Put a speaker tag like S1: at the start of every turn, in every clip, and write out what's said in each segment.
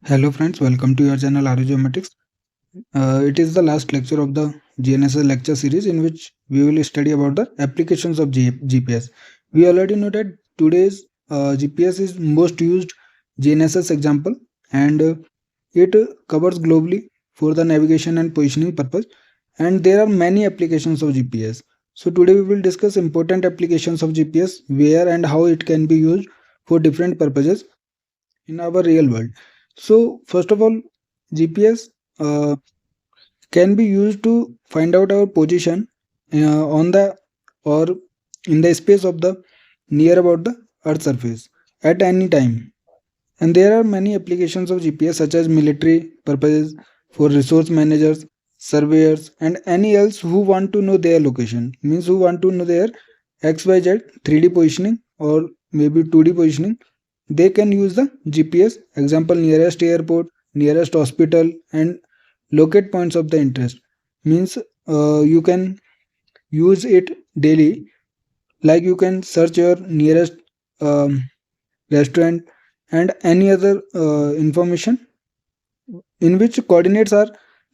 S1: Hello friends, welcome to your channel RU Geometrics. It is the last lecture of the GNSS lecture series in which we will study about the applications of GPS. We already know that today's GPS is most used GNSS example and it covers globally for the navigation and positioning purpose, and there are many applications of GPS. So today we will discuss important applications of GPS, where and how it can be used for different purposes in our real world. So, first of all, GPS can be used to find out our position on the or in the space of the near about the Earth surface at any time. And there are many applications of GPS such as military purposes for resource managers, surveyors, and any else who want to know their location. Means who want to know their XYZ 3D positioning or maybe 2D positioning. They can use the GPS, example nearest airport, nearest hospital, and locate points of the interest. Means you can use it daily, like you can search your nearest um, restaurant and any other information in which coordinates are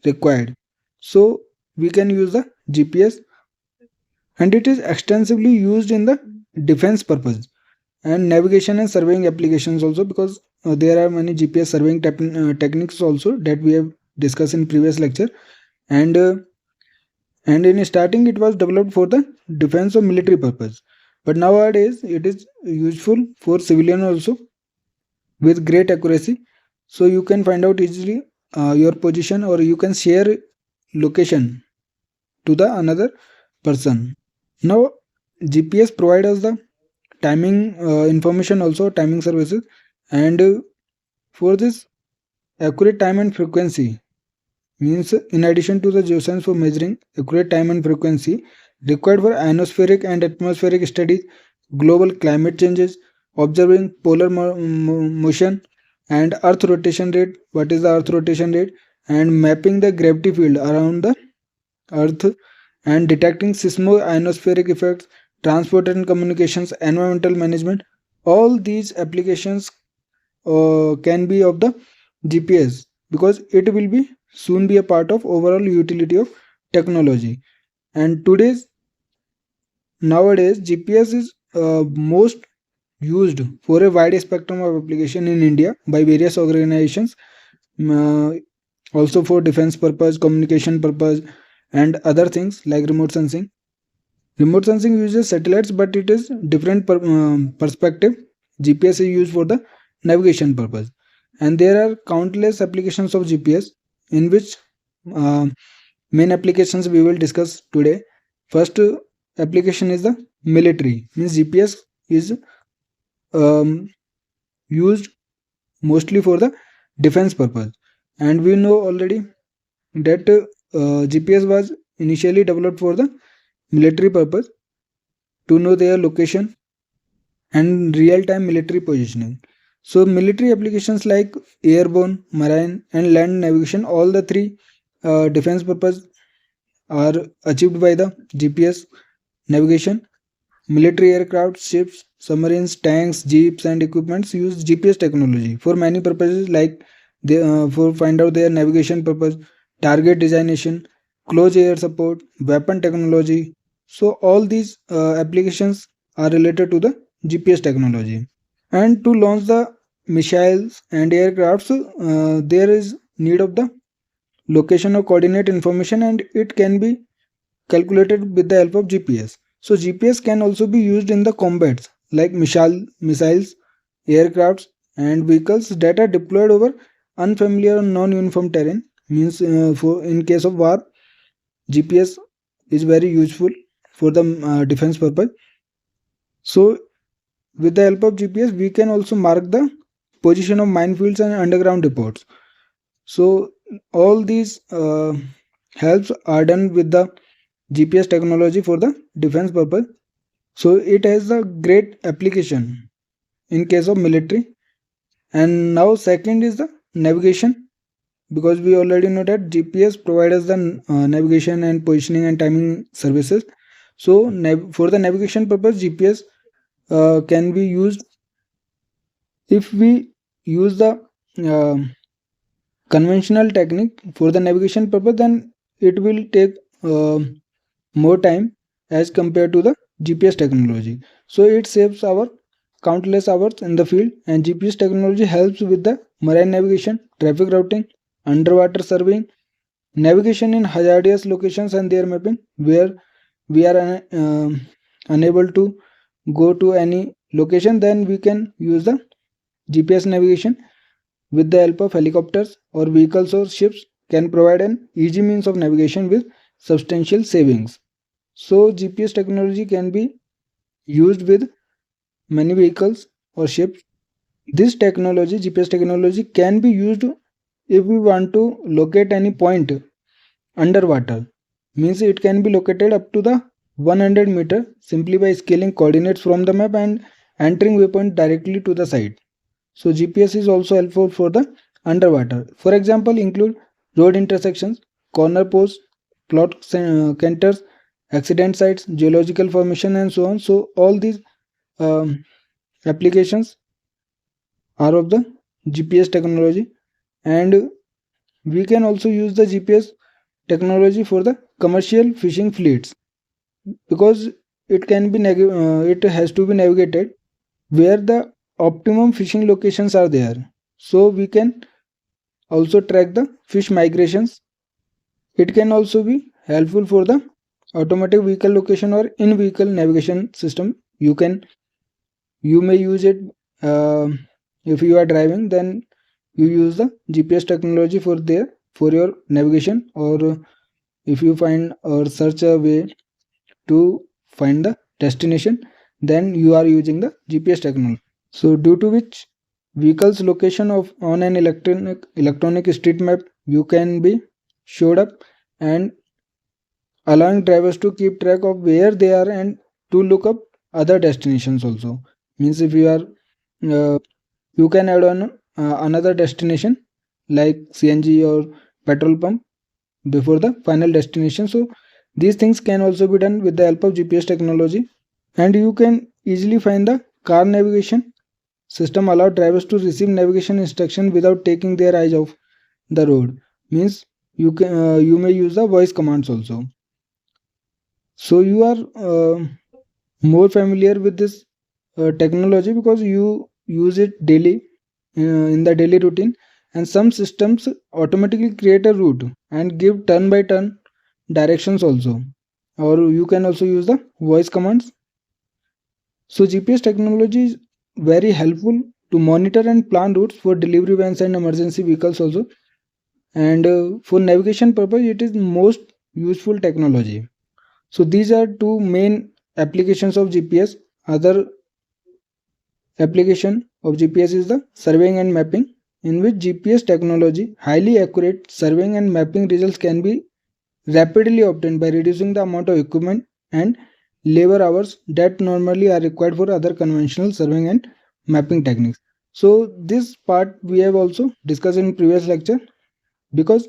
S1: required. So we can use the GPS, and it is extensively used in the defense purpose and navigation and surveying applications also, because there are many GPS surveying techniques also that we have discussed in previous lecture. And uh, and in starting it was developed for the defense of military purpose, but nowadays it is useful for civilian also with great accuracy. So you can find out easily your position, or you can share location to the another person. Now GPS provide us the timing information, also timing services, and for this accurate time and frequency. Means in addition to the geoscience for measuring accurate time and frequency required for ionospheric and atmospheric studies, global climate changes, observing polar motion and earth rotation rate, what is the earth rotation rate, and mapping the gravity field around the earth, and detecting seismo-ionospheric effects, transport and communications, environmental management. All these applications can be of the GPS, because it will be soon be a part of overall utility of technology. And nowadays GPS is most used for a wide spectrum of application in India by various organizations, uh, also for defense purpose, communication purpose, and other things like remote sensing. Remote sensing uses satellites, but it is different perspective. GPS is used for the navigation purpose, and there are countless applications of GPS in which uh, main applications we will discuss today. First application is the military. Means GPS is um, used mostly for the defense purpose, and we know already that GPS was initially developed for the military purpose to know their location and real-time military positioning. So military applications like airborne, marine, and land navigation, all the three defense purpose are achieved by the GPS navigation. Military aircraft, ships, submarines, tanks, jeeps, and equipments use GPS technology for many purposes, like for find out their navigation purpose, target designation, close air support, weapon technology. So all these applications are related to the GPS technology. And to launch the missiles and aircrafts, there is need of the location of coordinate information, and it can be calculated with the help of GPS. So GPS can also be used in the combats like missiles, aircrafts, and vehicles that are deployed over unfamiliar or non-uniform terrain. Means for in case of war, GPS is very useful for the defense purpose. So with the help of GPS, we can also mark the position of minefields and underground depots. So all these helps are done with the GPS technology for the defense purpose. So it has a great application in case of military. And now second is the navigation, because we already know that GPS provides the navigation and positioning and timing services. So for the navigation purpose, GPS can be used if we use the uh, conventional technique for the navigation purpose, then it will take uh, more time as compared to the GPS technology. So it saves our countless hours in the field, and GPS technology helps with the marine navigation, traffic routing, underwater surveying, navigation in hazardous locations and their mapping, where we are unable to go to any location, then we can use the GPS navigation with the help of helicopters or vehicles or ships can provide an easy means of navigation with substantial savings. So GPS technology can be used with many vehicles or ships. This technology, GPS technology, can be used if we want to locate any point underwater. Means it can be located up to the 100-meter simply by scaling coordinates from the map and entering waypoint directly to the site. So GPS is also helpful for the underwater. For example, include road intersections, corner posts, plot centers, accident sites, geological formation, and so on. So all these um, applications are of the GPS technology, and we can also use the GPS technology for the commercial fishing fleets, because it has to be navigated where the optimum fishing locations are there. So we can also track the fish migrations. It can also be helpful for the automatic vehicle location or in vehicle navigation system. You may use it uh, if you are driving, then you use the GPS technology for there for your navigation, or if you find or search a way to find the destination, then you are using the GPS technology. So due to which vehicle's location of on an electronic street map you can be showed up, and allowing drivers to keep track of where they are and to look up other destinations also. Means if you are you can add on another destination like CNG or petrol pump before the final destination. So these things can also be done with the help of GPS technology. And you can easily find the car navigation system allow drivers to receive navigation instruction without taking their eyes off the road. Means you may use the voice commands also. So you are more familiar with this technology because you use it daily in the daily routine, and some systems automatically create a route and give turn by turn directions also, or you can also use the voice commands. So GPS technology is very helpful to monitor and plan routes for delivery vans and emergency vehicles also, and for navigation purpose it is most useful technology. So these are two main applications of GPS. Other application of GPS is the surveying and mapping, in which GPS technology, highly accurate surveying and mapping results can be rapidly obtained by reducing the amount of equipment and labor hours that normally are required for other conventional surveying and mapping techniques. So this part we have also discussed in previous lecture, because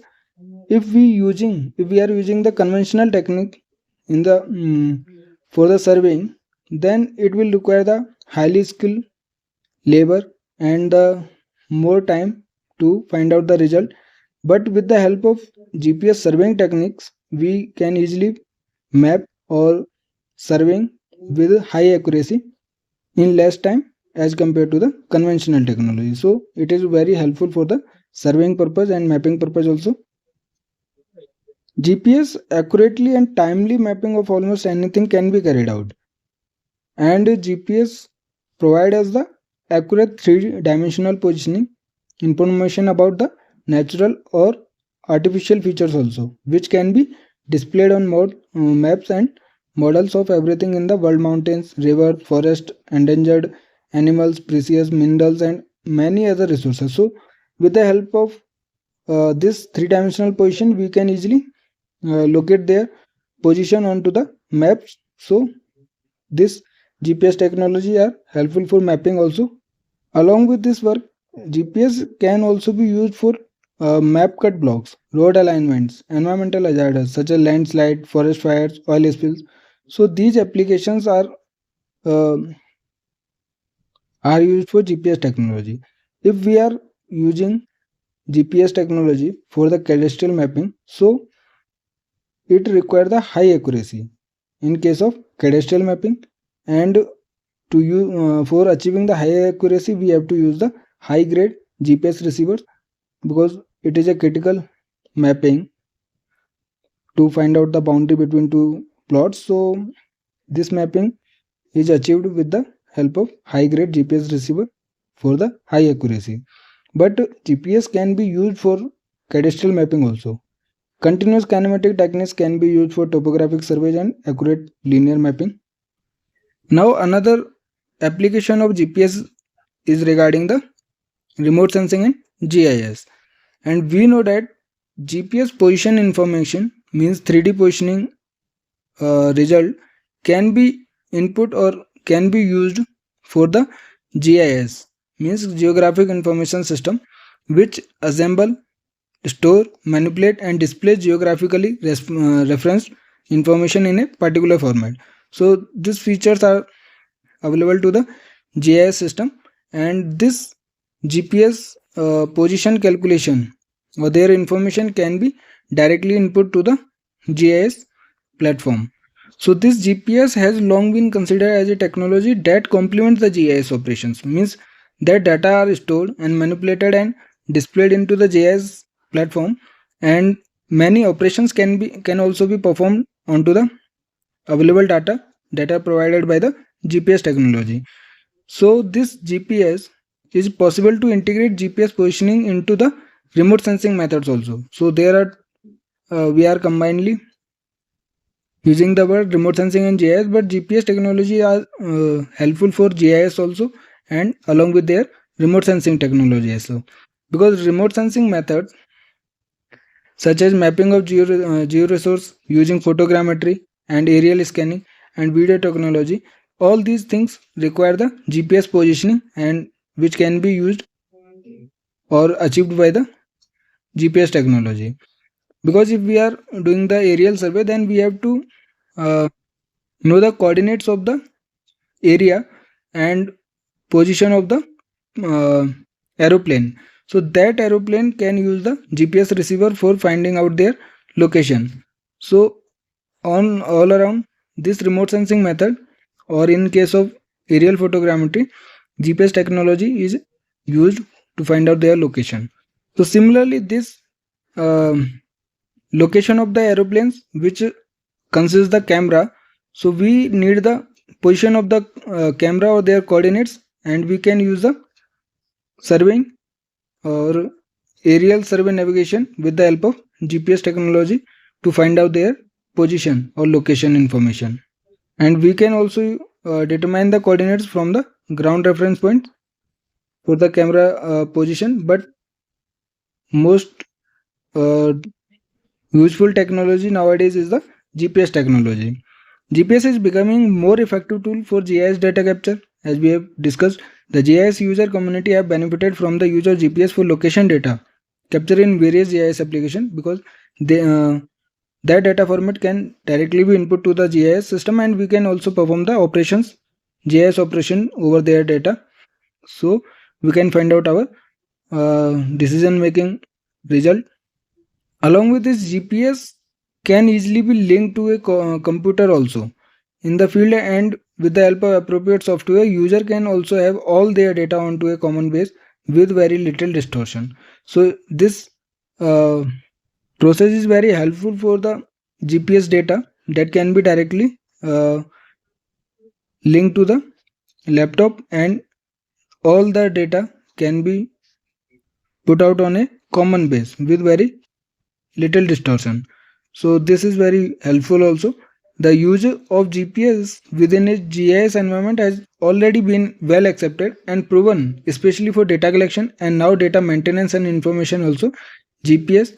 S1: if we are using the conventional technique in the for the surveying, then it will require the highly skilled labor and the more time to find out the result. But with the help of GPS surveying techniques, we can easily map or surveying with high accuracy in less time as compared to the conventional technology. So it is very helpful for the surveying purpose and mapping purpose also. GPS accurately and timely mapping of almost anything can be carried out, and GPS provide us the accurate three-dimensional positioning information about the natural or artificial features also, which can be displayed on maps and models of everything in the world: mountains, river, forest, endangered animals, precious minerals, and many other resources. So with the help of this three-dimensional position, we can easily locate their position onto the maps. So this GPS technology are helpful for mapping also. Along with this work, GPS can also be used for map cut blocks, road alignments, environmental hazards such as landslide, forest fires, oil spills. So these applications uh, are used for GPS technology. If we are using GPS technology for the cadastral mapping, so it requires the high accuracy in case of cadastral mapping, and to use for achieving the high accuracy we have to use the high grade GPS receivers, because it is a critical mapping to find out the boundary between two plots. So this mapping is achieved with the help of high grade GPS receiver for the high accuracy. But GPS can be used for cadastral mapping also. Continuous kinematic techniques can be used for topographic surveys and accurate linear mapping. Now another application of GPS is regarding the remote sensing and GIS. And we know that GPS position information means 3D positioning result can be input or can be used for the GIS, means Geographic Information System, which assemble, store, manipulate and display geographically referenced information in a particular format. So these features are available to the GIS system, and this GPS position calculation or their information can be directly input to the GIS platform. So this GPS has long been considered as a technology that complements the GIS operations, means that data are stored and manipulated and displayed into the GIS platform, and many operations can also be performed onto the available data provided by the GPS technology. So this GPS is possible to integrate GPS positioning into the remote sensing methods also. So there are we are combinedly using the word remote sensing and GIS, but GPS technology are helpful for GIS also, and along with their remote sensing technology also, because remote sensing methods such as mapping of georesource using photogrammetry and aerial scanning and video technology, all these things require the GPS positioning, and which can be used or achieved by the GPS technology. Because if we are doing the aerial survey, then we have to uh, know the coordinates of the area and position of the uh, aeroplane. So that aeroplane can use the GPS receiver for finding out their location. So on all around this remote sensing method, or in case of aerial photogrammetry, GPS technology is used to find out their location. So similarly, this location of the aeroplanes, which consists the camera, so we need the position of the camera or their coordinates, and we can use the surveying or aerial survey navigation with the help of GPS technology to find out their position or location information. And we can also determine the coordinates from the ground reference point for the camera position. But most uh, useful technology nowadays is the GPS technology. GPS is becoming more effective tool for GIS data capture. As we have discussed, the GIS user community have benefited from the use of GPS for location data capture in various GIS applications, because they that data format can directly be input to the GIS system, and we can also perform the operations, GIS operation over their data. So we can find out our decision making result. Along with this, GPS can easily be linked to a computer also in the field, and with the help of appropriate software, user can also have all their data onto a common base with very little distortion. So this uh, process is very helpful for the GPS data that can be directly linked to the laptop, and all the data can be put out on a common base with very little distortion. So this is very helpful also. The use of GPS within a GIS environment has already been well accepted and proven, especially for data collection and now data maintenance and information also. GPS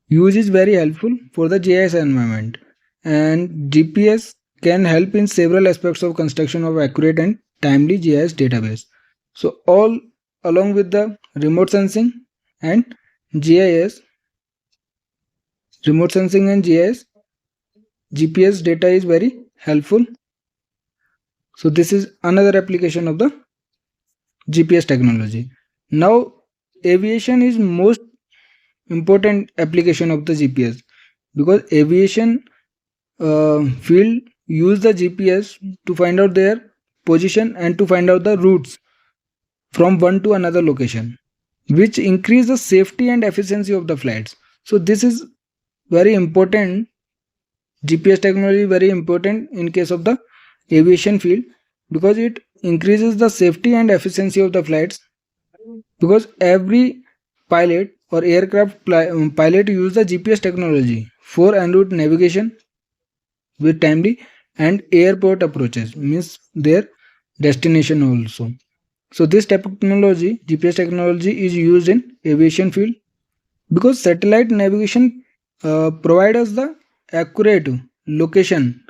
S1: use is very helpful for the GIS environment, and GPS can help in several aspects of construction of accurate and timely GIS database. So all along with the and GIS, remote sensing and GIS, GPS data is very helpful. So this is another application of the GPS technology. Now aviation is most important application of the GPS, because aviation field use the GPS to find out their position and to find out the routes from one to another location, which increase the safety and efficiency of the flights. So this is very important. GPS technology very important in case of the aviation field, because it increases the safety and efficiency of the flights, because every pilot or aircraft pilot use the GPS technology for en route navigation with timely and airport approaches, means their destination also. So this technology, GPS technology, is used in aviation field, because satellite navigation provide us the accurate location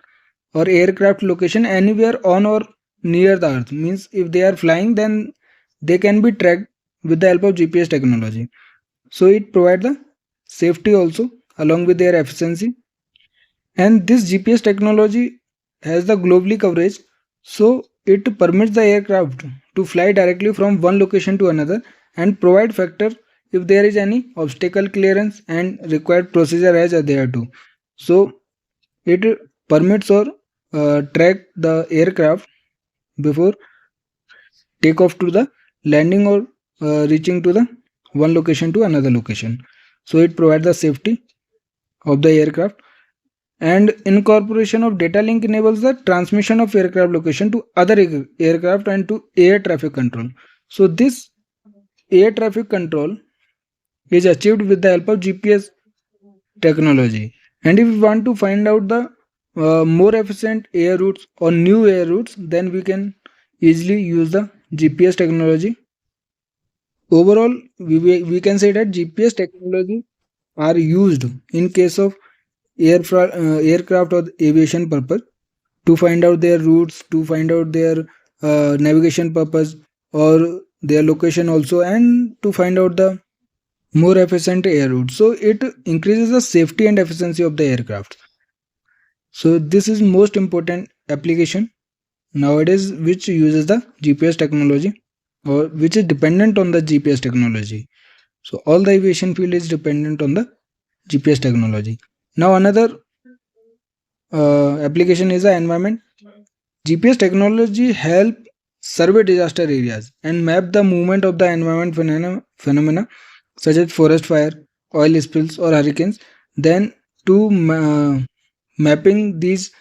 S1: or aircraft location anywhere on or near the earth. Means if they are flying, then they can be tracked with the help of GPS technology. So it provides the safety also along with their efficiency. And this GPS technology has the globally coverage, so it permits the aircraft to fly directly from one location to another and provide factor if there is any obstacle clearance and required procedure as there too. So it permits or track the aircraft before takeoff to the landing or reaching to the one location to another location. So it provides the safety of the aircraft. And incorporation of data link enables the transmission of aircraft location to other aircraft and to air traffic control. So this air traffic control is achieved with the help of GPS technology. And if we want to find out the more efficient air routes or new air routes, then we can easily use the GPS technology. Overall, we can say that GPS technology are used in case of aircraft or aviation purpose, to find out their routes, to find out their navigation purpose or their location also, and to find out the more efficient air route. So it increases the safety and efficiency of the aircraft. So this is most important application nowadays which uses the GPS technology, or which is dependent on the GPS technology. So all the aviation field is dependent on the GPS technology. Now another application is the environment. GPS technology help survey disaster areas and map the movement of the environment phenomena such as forest fire, oil spills, or hurricanes. Then to mapping these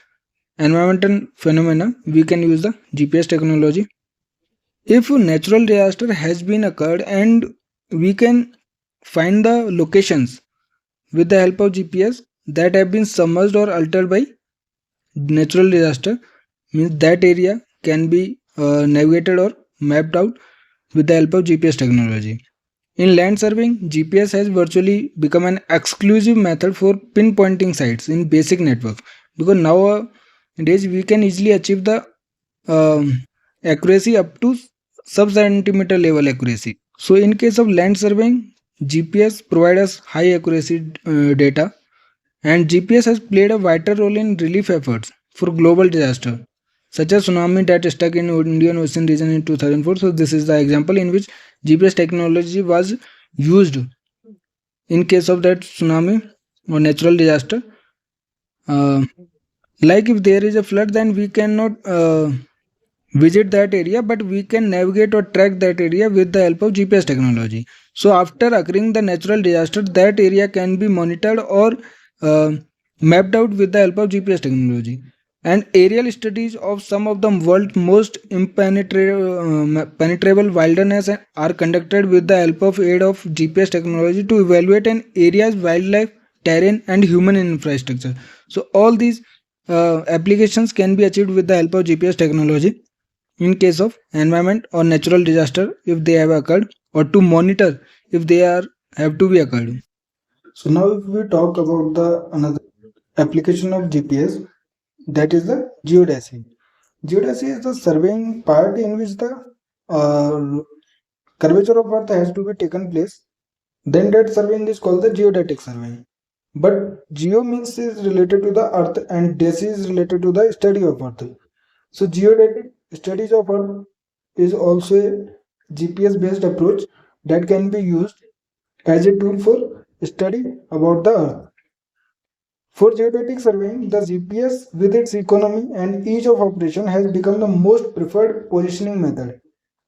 S1: environmental phenomena, we can use the GPS technology. If a natural disaster has been occurred and we can find the locations with the help of GPS that have been submerged or altered by natural disaster, means that area can be navigated or mapped out with the help of GPS technology. In land surveying, GPS has virtually become an exclusive method for pinpointing sites in basic network, because nowadays we can easily achieve the accuracy up to sub-centimeter level accuracy. So in case of land surveying, GPS provides us high accuracy data, and GPS has played a vital role in relief efforts for global disaster, such as tsunami that struck in Indian Ocean region in 2004. So this is the example in which GPS technology was used in case of that tsunami or natural disaster. Uh, like if there is a flood, then we cannot visit that area, but we can navigate or track that area with the help of GPS technology. So after occurring the natural disaster, that area can be monitored or uh, mapped out with the help of GPS technology. And aerial studies of some of the world's most impenetrable wilderness are conducted with the help of aid of GPS technology to evaluate an area's wildlife, terrain, and human infrastructure. So all these applications can be achieved with the help of GPS technology in case of environment or natural disaster if they have occurred, or to monitor if they are have to be occurred. So now if we talk about the another application of GPS, that is the geodesy. Geodesy is the surveying part in which the uh, curvature of earth has to be taken place. Then that surveying is called the geodetic surveying. But geo means is related to the earth and desi is related to the study of earth. So geodetic studies of earth is also a GPS based approach that can be used as a tool for study about the Earth. For geodetic surveying, the GPS with its economy and ease of operation has become the most preferred positioning method.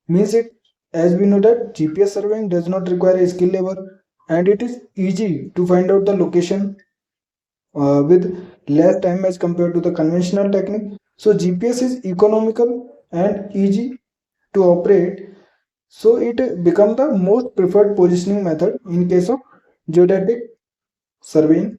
S1: Means it, as we know that GPS surveying does not require a skill level and it is easy to find out the location with less time as compared to the conventional technique. So GPS is economical and easy to operate. So it become the most preferred positioning method in case of geodetic surveying.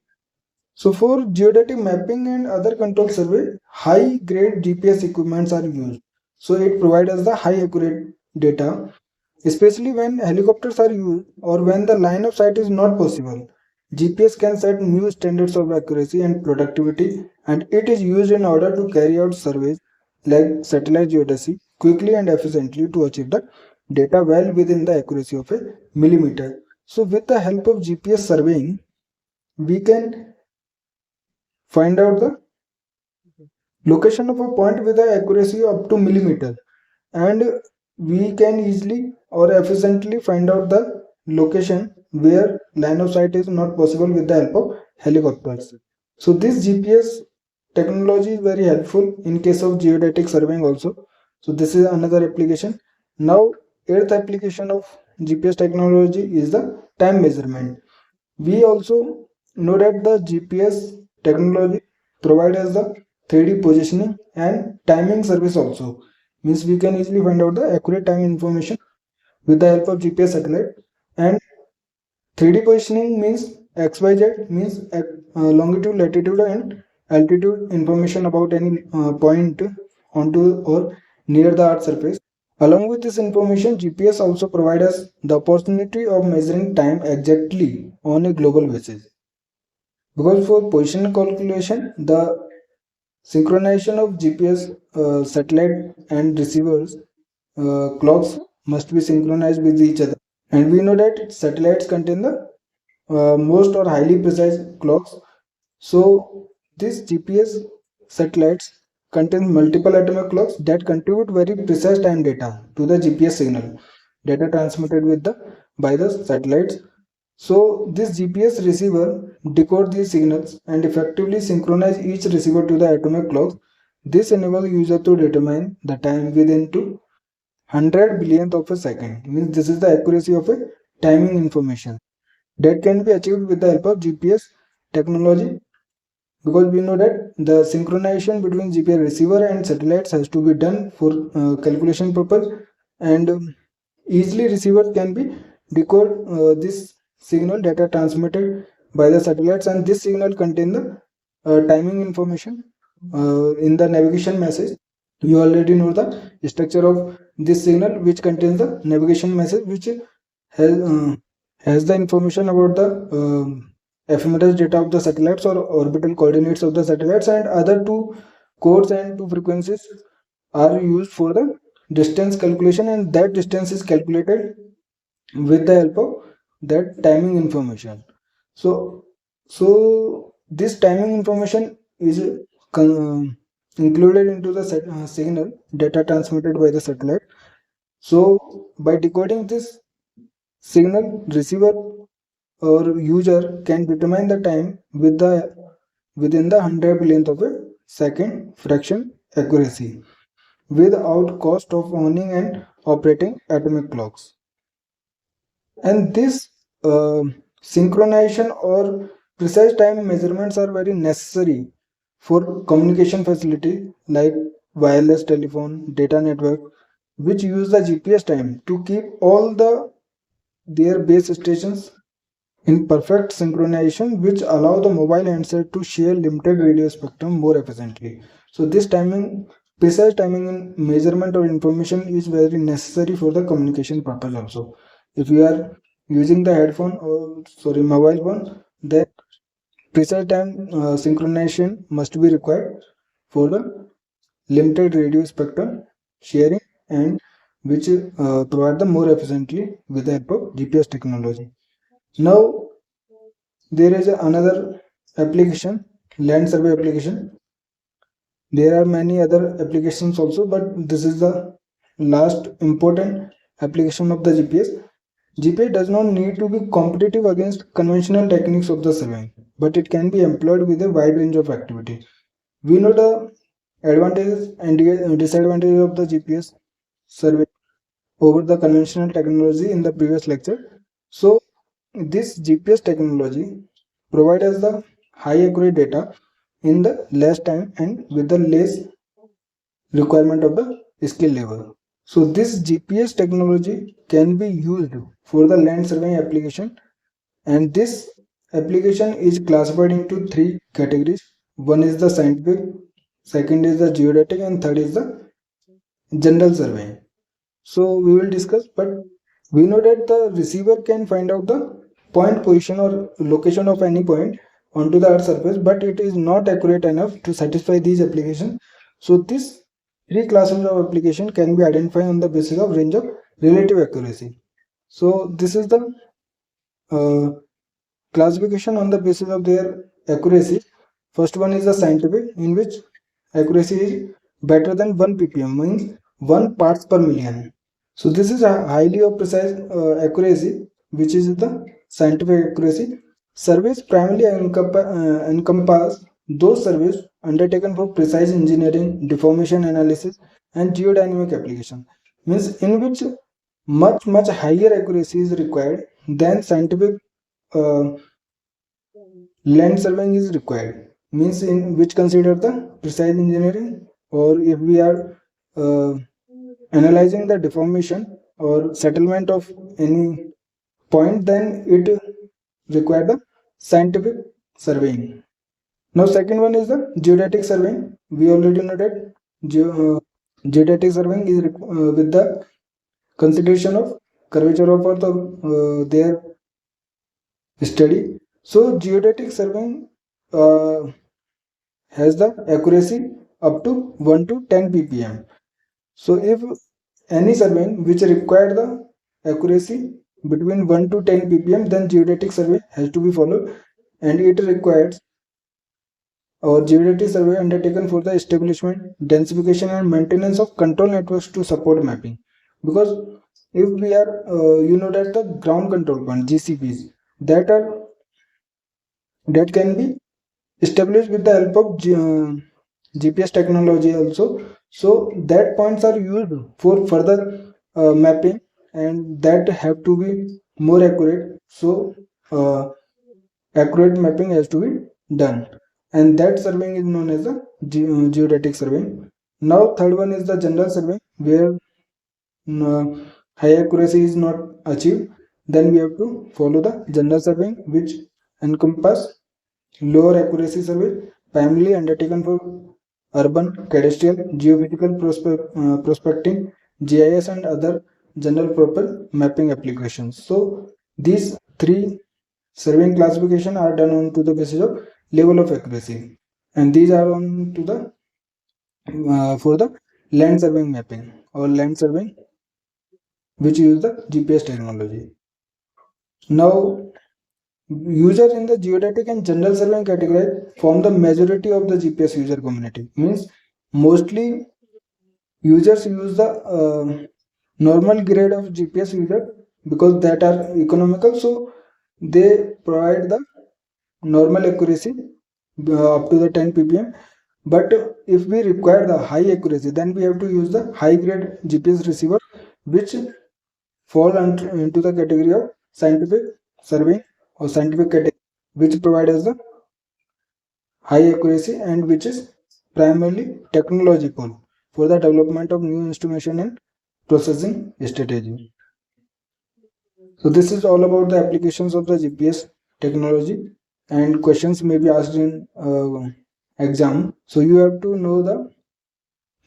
S1: So for geodetic mapping and other control survey, high grade GPS equipments are used. So it provides us the high accurate data, especially when helicopters are used or when the line of sight is not possible. GPS can set new standards of accuracy and productivity, and it is used in order to carry out surveys like satellite geodesy quickly and efficiently to achieve the data well within the accuracy of a millimeter. So with the help of GPS surveying, we can find out the location of a point with an accuracy up to millimeter, and we can easily or efficiently find out the location where line of sight is not possible with the help of helicopters. So this GPS technology is very helpful in case of geodetic surveying also. So this is another application. Now eighth application of GPS technology is the time measurement. We also know that the GPS technology provides us the 3D positioning and timing service also. Means we can easily find out the accurate time information with the help of GPS satellite. And 3D positioning means XYZ means longitude, latitude, and altitude information about any point onto or near the Earth's surface. Along with this information, GPS also provides us the opportunity of measuring time exactly on a global basis. Because for position calculation, the synchronization of GPS satellite and receivers clocks must be synchronized with each other. And we know that satellites contain the most or highly precise clocks. So these GPS satellites contain multiple atomic clocks that contribute very precise time data to the GPS signal, data transmitted with the by the satellites. So this GPS receiver decode these signals and effectively synchronize each receiver to the atomic clocks. This enables user to determine the time within 100 billionth of a second. Means this is the accuracy of a timing information that can be achieved with the help of GPS technology, because we know that the synchronization between GPS receiver and satellites has to be done for calculation purpose, and easily receivers can be decode this signal data transmitted by the satellites, and this signal contain the timing information in the navigation message. You already know the structure of this signal, which contains the navigation message, which has has the information about the ephemeral data of the satellites or orbital coordinates of the satellites, and other two codes and two frequencies are used for the distance calculation, and that distance is calculated with the help of that timing information. So so this timing information is included into the signal data transmitted by the satellite. So by decoding this signal, receiver or user can determine the time within the 100 billionth of a second fraction accuracy without cost of owning and operating atomic clocks. And this uh, synchronization or precise time measurements are very necessary for communication facility like wireless telephone data network, which use the GPS time to keep all their base stations in perfect synchronization, which allow the mobile handset to share limited radio spectrum more efficiently. So this timing, precise timing in measurement or information is very necessary for the communication purpose also. If you are using the headphone or sorry mobile phone, then precise time synchronization must be required for the limited radio spectrum sharing, and which provide them more efficiently with the help of GPS technology. Now there is another application, land survey application. There are many other applications also, but this is the last important application of the GPS. GPS does not need to be competitive against conventional techniques of the surveying, but it can be employed with a wide range of activity. We know the advantages and disadvantages of the GPS survey over the conventional technology in the previous lecture. So this GPS technology provides us the high accurate data in the less time and with the less requirement of the skill level. So this GPS technology can be used for the land surveying application, and this application is classified into three categories. One is the scientific, second is the geodetic, and third is the general surveying. So we will discuss, but we know that the receiver can find out the point position or location of any point onto the earth surface, but it is not accurate enough to satisfy these applications. So these three classes of application can be identified on the basis of range of relative accuracy. So this is the uh, classification on the basis of their accuracy. First one is the scientific, in which accuracy is better than 1 ppm, means 1 parts per million. So this is a highly of precise accuracy, which is the scientific accuracy. Surveys primarily encompass those surveys undertaken for precise engineering, deformation analysis, and geodynamic application. Means in which much higher accuracy is required than scientific uh, land surveying is required. Means in which consider the precise engineering, or if we are uh, analyzing the deformation or settlement of any point, then it require the scientific surveying. Now second one is the geodetic surveying. We already know that geodetic surveying is with the consideration of curvature of earth or their study. So geodetic surveying has the accuracy up to 1 to 10 ppm. So if any surveying which require the accuracy between 1 to 10 ppm, then geodetic survey has to be followed, and it requires our geodetic survey undertaken for the establishment, densification, and maintenance of control networks to support mapping. Because if we are, you know that the ground control point (GCPs) that can be established with the help of GPS technology also. So that points are used for further mapping, and that have to be more accurate. So accurate mapping has to be done, and that surveying is known as the geodetic surveying. Now third one is the general survey, where uh, high accuracy is not achieved. Then we have to follow the general surveying, which encompass lower accuracy survey primarily undertaken for urban, cadastral, geophysical prospecting, GIS, and other general purpose mapping applications. So these three surveying classification are done on to the basis of level of accuracy, and these are on to the for the land surveying mapping or land surveying, which use the GPS technology. Now user in the geodetic and general surveying category form the majority of the GPS user community. Means mostly users use the normal grade of GPS user because that are economical. So they provide the normal accuracy up to the 10 ppm. But if we require the high accuracy, then we have to use the high grade GPS receiver, which fall into the category of scientific surveying or scientific category, which provides the high accuracy and which is primarily technological for the development of new instrumentation and processing strategy. So this is all about the applications of the GPS technology, and questions may be asked in exam. So you have to know the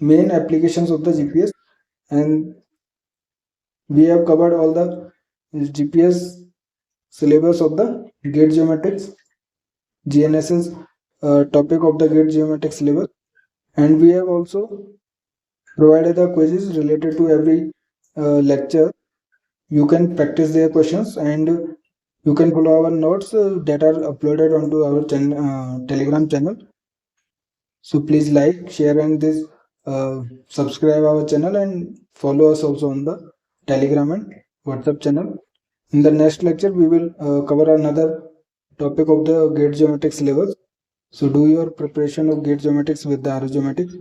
S1: main applications of the GPS, and we have covered all the GPS syllabus of the gate geometrics, GNSS topic of the gate geometric syllabus, and we have also provided the quizzes related to every lecture. You can practice their questions, and you can follow our notes that are uploaded onto our Telegram channel. So please like, share, and this subscribe our channel, and follow us also on the Telegram and WhatsApp channel. In the next lecture, we will cover another topic of the gate geometrics levels. So do your preparation of gate geometrics with the arrow geometrics.